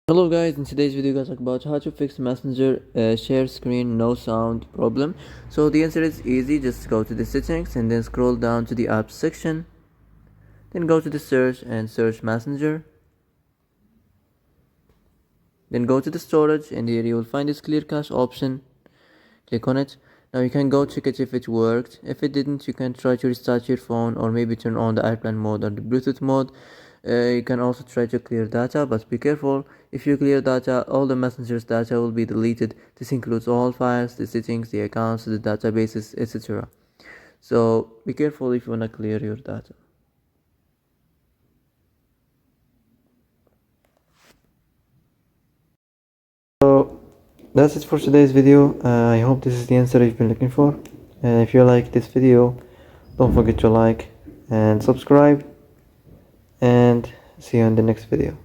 Hello guys, in today's video guys talk about how to fix Messenger share screen no sound problem. So the answer is easy. Just go to the settings and then scroll down to the apps section, then go to the search and search Messenger, then go to the storage and here you will find this clear cache option. Click on it. Now you can go check it if it worked. If it didn't, you can try to restart your phone or maybe turn on the airplane mode or the Bluetooth mode. You can also try to clear data, but be careful. If you clear data, all the Messenger's data will be deleted. This includes all files, the settings, the accounts, the databases, etc. So be careful if you wanna clear your data. So that's it for today's video. I hope this is the answer you've been looking for. If you like this video, don't forget to like and subscribe, and see you in the next video.